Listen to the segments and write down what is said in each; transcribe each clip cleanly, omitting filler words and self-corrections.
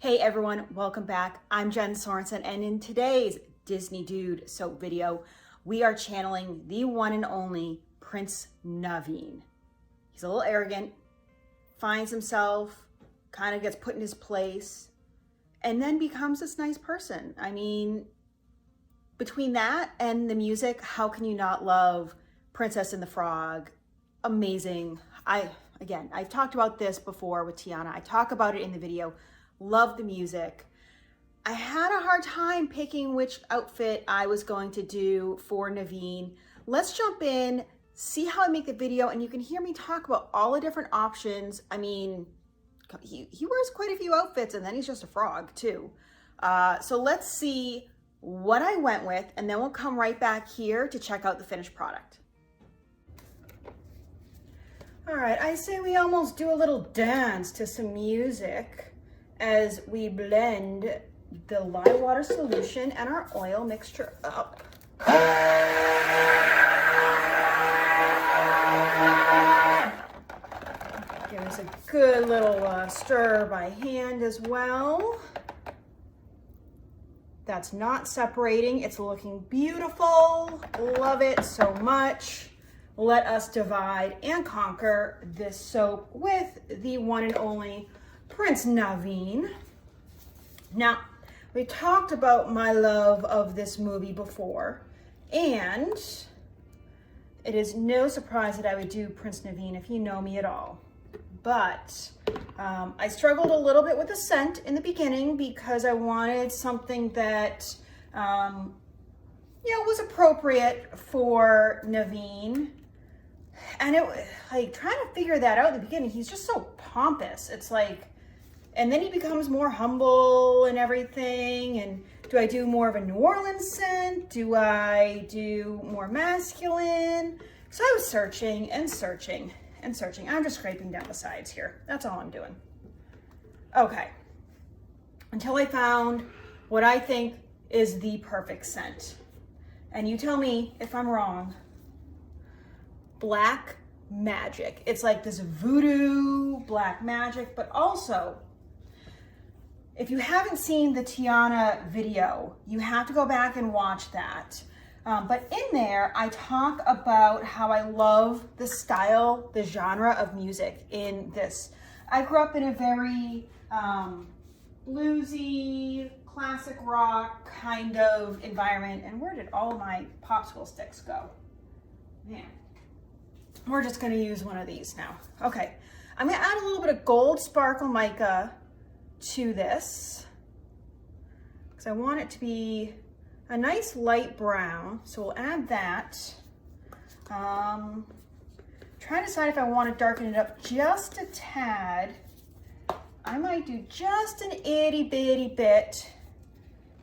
Hey everyone, welcome back. I'm Jen Sorensen, and in today's Disney Dude soap video, we are channeling the one and only Prince Naveen. He's a little arrogant, finds himself, kind of gets put in his place, and then becomes this nice person. I mean, between that and the music, how can you not love Princess and the Frog? Amazing. I've talked about this before with Tiana. I talk about it in the video. Love the music. I had a hard time picking which outfit I was going to do for Naveen. Let's jump in, see how I make the video, and you can hear me talk about all the different options. I mean, he wears quite a few outfits, and then he's just a frog too. So let's see what I went with, and then we'll come right back here to check out the finished product. All right, I say we almost do a little dance to some music as we blend the lye water solution and our oil mixture up. Give us a good little stir by hand as well. That's not separating, it's looking beautiful. Love it so much. Let us divide and conquer this soap with the one and only Prince Naveen. Now, we talked about my love of this movie before, and it is no surprise that I would do Prince Naveen if you know me at all. But I struggled a little bit with the scent in the beginning because I wanted something that was appropriate for Naveen. And it, like, trying to figure that out in the beginning, he's just so pompous. It's like, and then he becomes more humble and everything. And do I do more of a New Orleans scent? Do I do more masculine? So I was searching and searching and searching. I'm just scraping down the sides here. That's all I'm doing. Okay. Until I found what I think is the perfect scent. And you tell me if I'm wrong. Black magic. It's like this voodoo black magic, but also, if you haven't seen the Tiana video, you have to go back and watch that. But in there, I talk about how I love the style, the genre of music in this. I grew up in a very bluesy, classic rock kind of environment. And where did all my popsicle sticks go? Man. We're just going to use one of these now. Okay, I'm going to add a little bit of gold sparkle mica to this because I want it to be a nice light brown. So we'll add that. Trying to decide if I want to darken it up just a tad. I might do just an itty bitty bit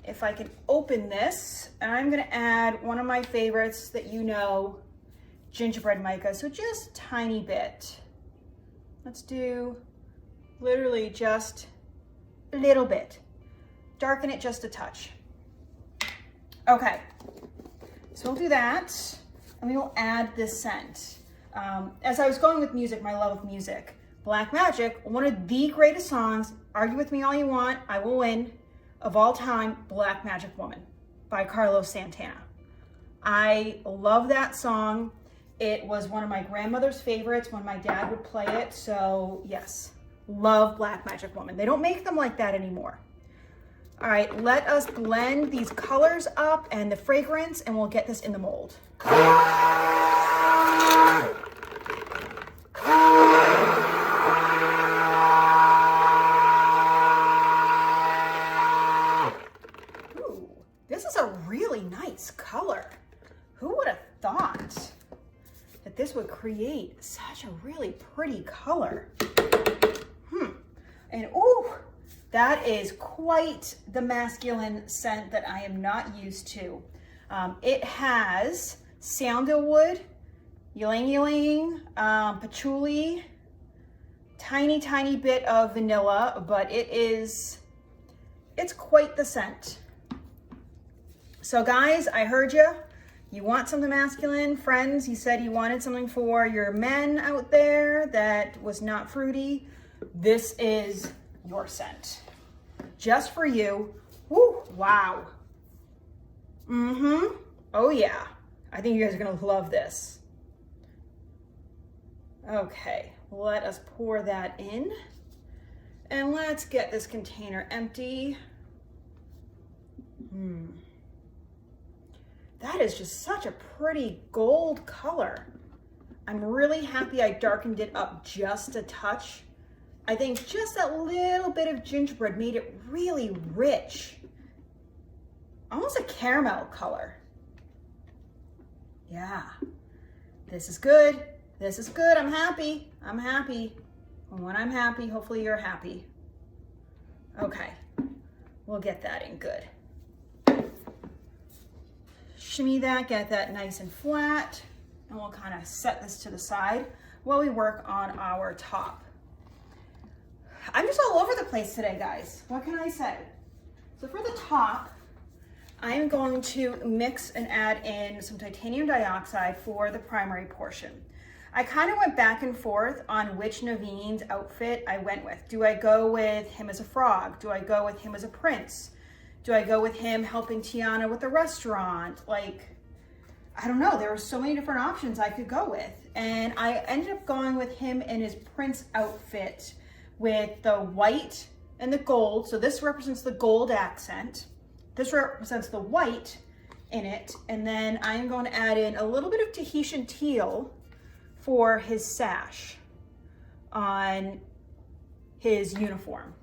if I can open this. And I'm going to add one of my favorites that you know, gingerbread mica, so just a tiny bit. Let's do literally just a little bit. Darken it just a touch. Okay, so we'll do that, and we will add this scent. As I was going with music, my love of music, Black Magic, one of the greatest songs, argue with me all you want, I will win, of all time, Black Magic Woman by Carlos Santana. I love that song. It was one of my grandmother's favorites when my dad would play it. So yes, love Black Magic Woman. They don't make them like that anymore. All right, let us blend these colors up and the fragrance, and we'll get this in the mold. Ooh, this is a really nice color. Who would have thought that this would create such a really pretty color? And ooh, that is quite the masculine scent that I am not used to. It has sandalwood, ylang ylang, patchouli, tiny bit of vanilla, but it's quite the scent. So guys, I heard you. You want something masculine, friends? You said you wanted something for your men out there that was not fruity. This is your scent. just for you. Woo, wow. Oh yeah, I think you guys are gonna love this. Okay, let us pour that in. And let's get this container empty. That is just such a pretty gold color. I'm really happy I darkened it up just a touch. I think just that little bit of gingerbread made it really rich. Almost a caramel color. Yeah, this is good. This is good. I'm happy. I'm happy. And when I'm happy, hopefully you're happy. Okay, we'll get that in good. Shimmy that, get that nice and flat, and we'll kind of set this to the side while we work on our top. I'm just all over the place today, guys. What can I say? So for the top, I am going to mix and add in some titanium dioxide for the primary portion. I kind of went back and forth on which Naveen's outfit I went with. Do I go with him as a frog? Do I go with him as a prince? Do I go with him helping Tiana with the restaurant? Like, I don't know. There were so many different options I could go with. And I ended up going with him in his prince outfit with the white and the gold. So this represents the gold accent. This represents the white in it. And then I'm going to add in a little bit of Tahitian teal for his sash on his uniform.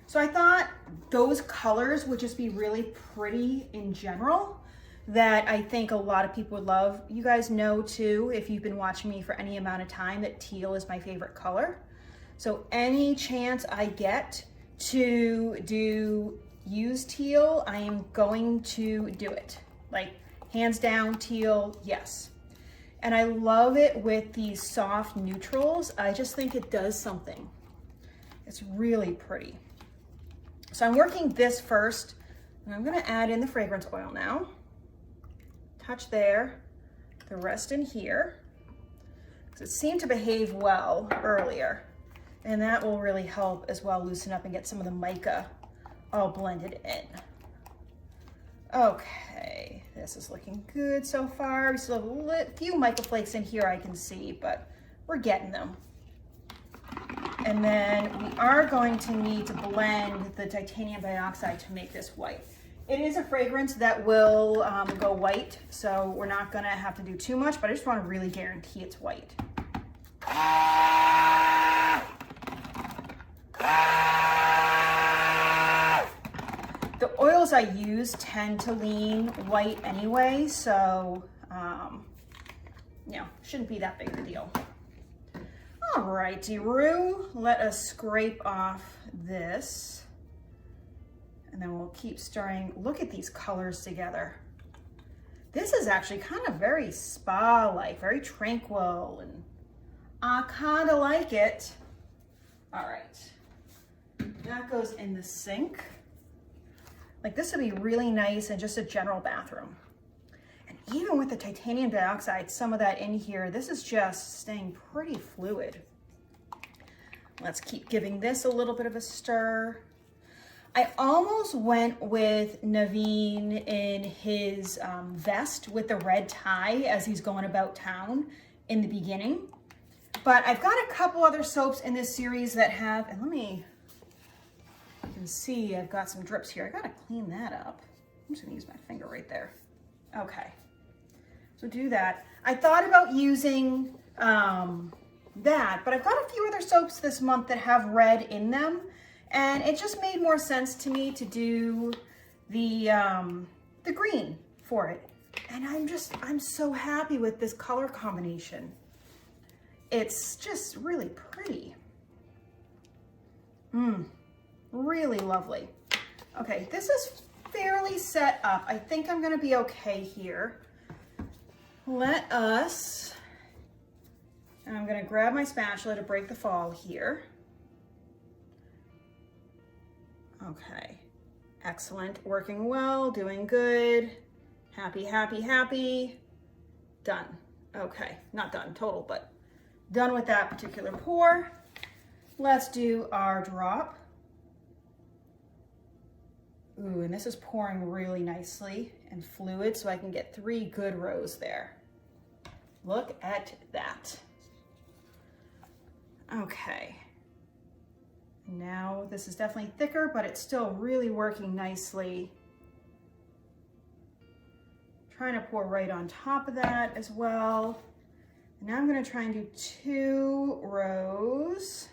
So I thought those colors would just be really pretty in general, that I think a lot of people would love. You guys know too, if you've been watching me for any amount of time, that teal is my favorite color. So any chance I get to use teal, I am going to do it. Like, hands down, teal, yes. And I love it with these soft neutrals. I just think it does something. It's really pretty. So I'm working this first, and I'm gonna add in the fragrance oil now. Touch there, the rest in here. Because it seemed to behave well earlier. And that will really help as well loosen up and get some of the mica all blended in. Okay, this is looking good so far. We still have a few mica flakes in here I can see, but we're getting them. And then we are going to need to blend the titanium dioxide to make this white. It is a fragrance that will go white, so we're not gonna have to do too much, but I just wanna really guarantee it's white. The oils I use tend to lean white anyway, so you know, shouldn't be that big of a deal. Alrighty, Roo, let us scrape off this, and then we'll keep stirring. Look at these colors together. This is actually kind of very spa-like, very tranquil, and I kind of like it. All right, that goes in the sink. Like, this would be really nice in just a general bathroom. And even with the titanium dioxide, some of that in here, this is just staying pretty fluid. Let's keep giving this a little bit of a stir. I almost went with Naveen in his vest with the red tie as he's going about town in the beginning. But I've got a couple other soaps in this series that have, and you can see I've got some drips here. I gotta clean that up. I'm just gonna use my finger right there. Okay, so do that. I thought about using that, but I've got a few other soaps this month that have red in them, and it just made more sense to me to do the green for it. And I'm so happy with this color combination. It's just really pretty. Really lovely. Okay, this is fairly set up. I think I'm gonna be okay here. Let us, and I'm gonna grab my spatula to break the fall here. Okay, excellent, working well, doing good. Happy, happy, happy. Done. Okay, not done total, but done with that particular pour. Let's do our drop. Ooh, and this is pouring really nicely and fluid, so I can get 3 good rows there. Look at that. Okay. Now this is definitely thicker, but it's still really working nicely. Trying to pour right on top of that as well. Now I'm going to try and do 2 rows.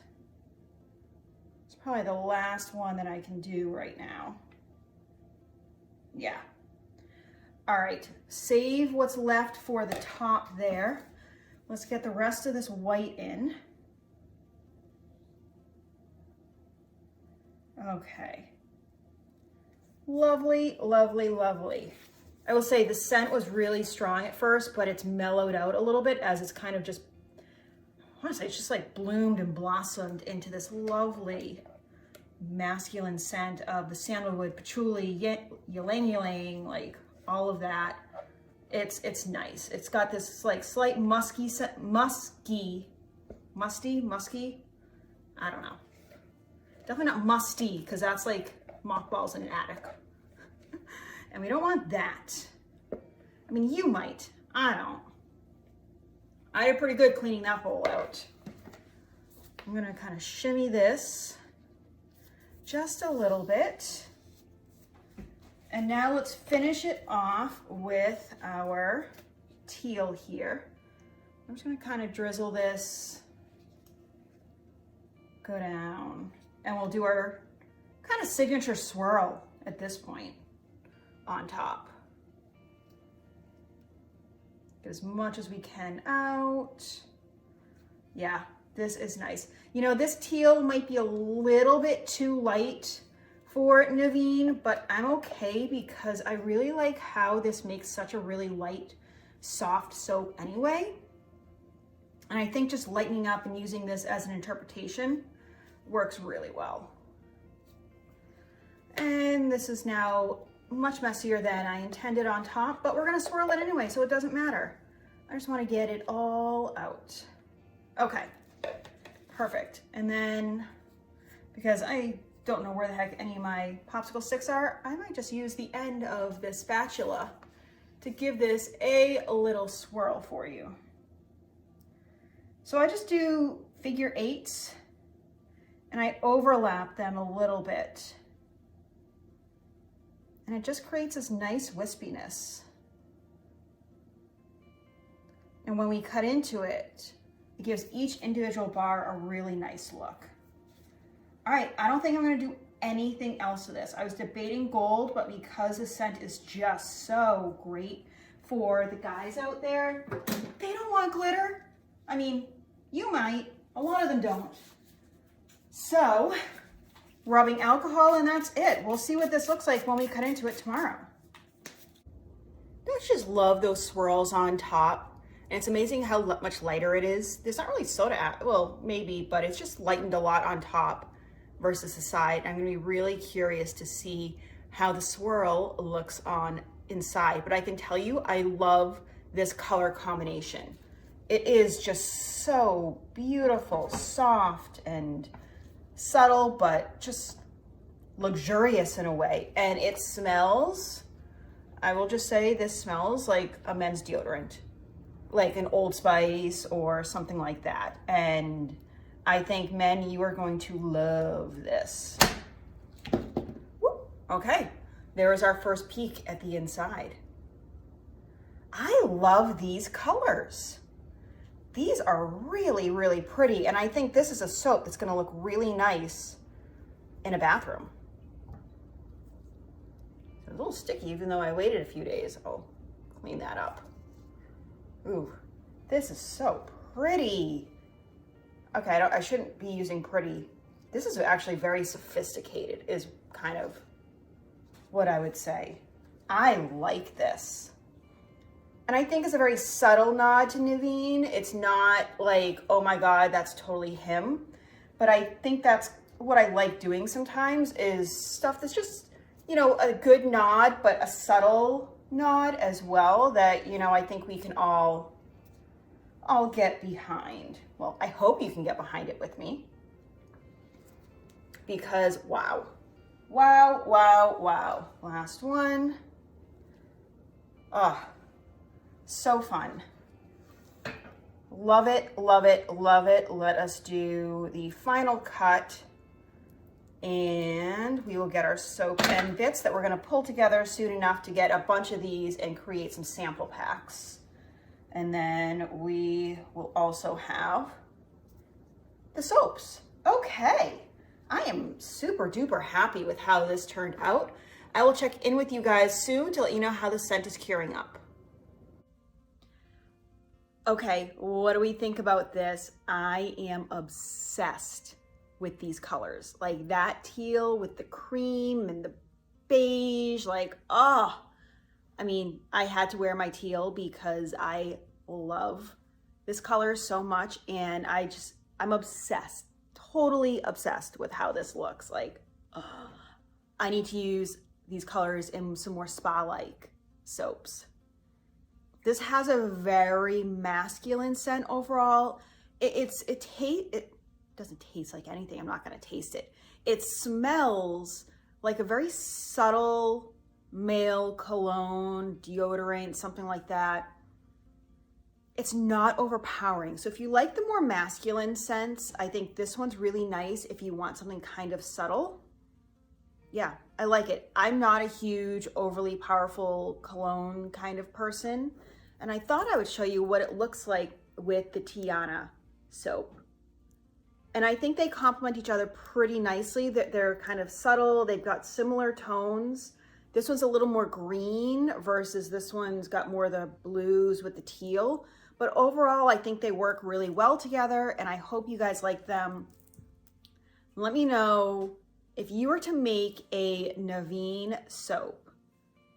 It's probably the last one that I can do right now. Yeah. All right, save what's left for the top there. Let's get the rest of this white in. Okay. Lovely, lovely, lovely. I will say the scent was really strong at first, but it's mellowed out a little bit as it's kind of just, I want to say it's just like bloomed and blossomed into this lovely masculine scent of the sandalwood, patchouli, ylang ylang, like all of that. It's nice. It's got this like slight musky, musky, I don't know. Definitely not musty, because that's like mothballs in an attic. And we don't want that. I mean, you might. I don't. I did pretty good cleaning that bowl out. I'm gonna kind of shimmy this just a little bit. And now let's finish it off with our teal here. I'm just gonna kind of drizzle this, go down, and we'll do our kind of signature swirl at this point on top. Get as much as we can out. Yeah, this is nice. You know, this teal might be a little bit too light for Naveen, but I'm okay because I really like how this makes such a really light, soft soap anyway. And I think just lightening up and using this as an interpretation works really well. And this is now much messier than I intended on top, but we're gonna swirl it anyway, so it doesn't matter. I just wanna get it all out. Okay, perfect. And then, because I don't know where the heck any of my popsicle sticks are, I might just use the end of this spatula to give this a little swirl for you. So I just do figure 8s and I overlap them a little bit. And it just creates this nice wispiness. And when we cut into it, it gives each individual bar a really nice look. All right, I don't think I'm gonna do anything else to this. I was debating gold, but because the scent is just so great for the guys out there, they don't want glitter. I mean, you might, a lot of them don't. So, rubbing alcohol and that's it. We'll see what this looks like when we cut into it tomorrow. Don't you just love those swirls on top? And it's amazing how much lighter it is. There's not really soda, well, maybe, but it's just lightened a lot on top versus the side. I'm gonna be really curious to see how the swirl looks on inside. But I can tell you, I love this color combination. It is just so beautiful, soft and subtle, but just luxurious in a way. And it smells, I will just say this smells like a men's deodorant, like an Old Spice or something like that. And I think men, you are going to love this. Woo. Okay, there is our first peek at the inside. I love these colors. These are really, really pretty. And I think this is a soap that's gonna look really nice in a bathroom. It's a little sticky, even though I waited a few days. I'll clean that up. Ooh, this is so pretty. Okay, I shouldn't be using pretty. This is actually very sophisticated, is kind of what I would say. I like this. And I think it's a very subtle nod to Naveen. It's not like, oh my God, that's totally him. But I think that's what I like doing sometimes, is stuff that's just, you know, a good nod, but a subtle nod as well that, you know, I think we can all get behind. Well, I hope you can get behind it with me, because wow, Wow, wow, wow. Last one. Oh, so fun. Love it, love it, love it. Let us do the final cut, and we will get our soap and bits that we're gonna pull together soon enough to get a bunch of these and create some sample packs. And then we will also have the soaps. Okay, I am super duper happy with how this turned out. I will check in with you guys soon to let you know how the scent is curing up. Okay, what do we think about this? I am obsessed with these colors. Like that teal with the cream and the beige, like, oh, I mean, I had to wear my teal because I love this color so much, and I'm obsessed, totally obsessed with how this looks. Like, oh, I need to use these colors in some more spa-like soaps. This has a very masculine scent overall. It doesn't taste like anything. I'm not gonna taste it. It smells like a very subtle male cologne, deodorant, something like that. It's not overpowering. So if you like the more masculine scents, I think this one's really nice if you want something kind of subtle. Yeah, I like it. I'm not a huge, overly powerful cologne kind of person. And I thought I would show you what it looks like with the Tiana soap. And I think they complement each other pretty nicely. They're kind of subtle. They've got similar tones. This one's a little more green versus this one's got more of the blues with the teal. But overall, I think they work really well together, and I hope you guys like them. Let me know if you were to make a Naveen soap,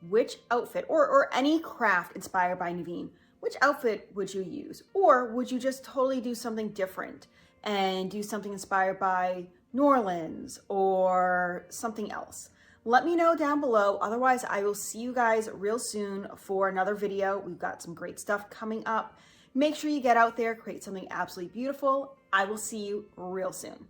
which outfit, or any craft inspired by Naveen, which outfit would you use? Or would you just totally do something different and do something inspired by New Orleans or something else? Let me know down below. Otherwise, I will see you guys real soon for another video. We've got some great stuff coming up. Make sure you get out there, create something absolutely beautiful. I will see you real soon.